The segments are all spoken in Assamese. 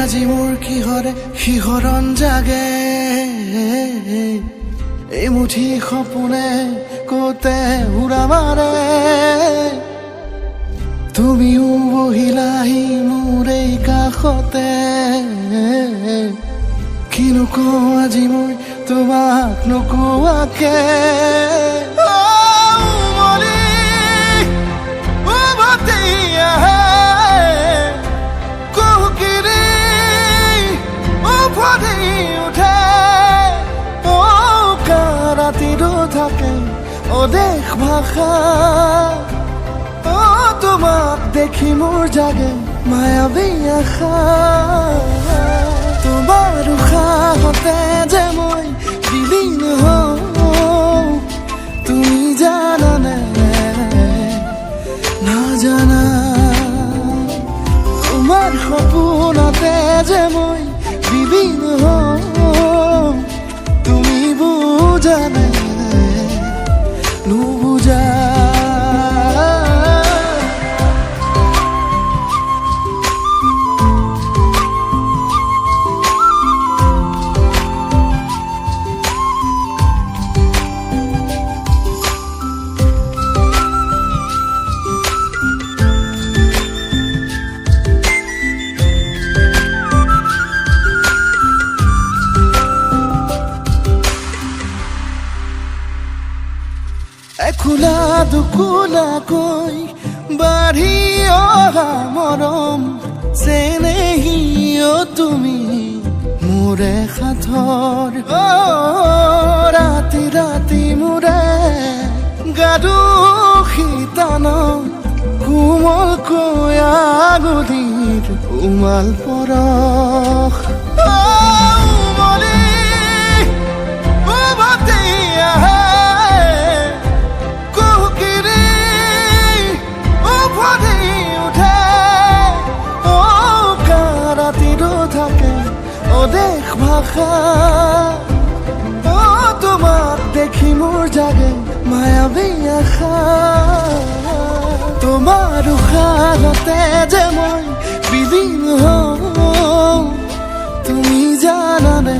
আজি মোৰ কিহৰে শিহৰণ জাগে এই মুঠি সপোনে কতে উৰা মাৰে তুমিও বহিলাহি মোৰ এই কাষতে কিনো কওঁ আজি মই তোমাক নোকোৱাকে দেশ ভাষা তোমাক দেখি মোৰ জাগে মায়াবী আশা তোমাৰ উশাহতে যে মই বিলীন হওঁ তুমি জানানে নাজানা তোমাৰ সপোনতে যে মই বিলীন হওঁ তুমি বুজানে নুবুজা খোলা দুখোলাকৈ বাঢ়ি অহা মৰম চেনেহিও তুমি মোৰে সাথৰ ৰাতি ৰাতি মোৰে গাদু শীতান কোমলকৈ আগুলিৰ উমাল পৰশ দেশ ভাষা তোমাক দেখি মোৰ জাগে মায়াবী আশা তোমাৰ উশাহতে যে মই বিলীন হওঁ তুমি জানানে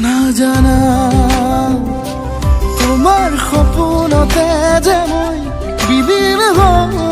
নাজানা তোমাৰ সপোনতে যে মই বিলীন হওঁ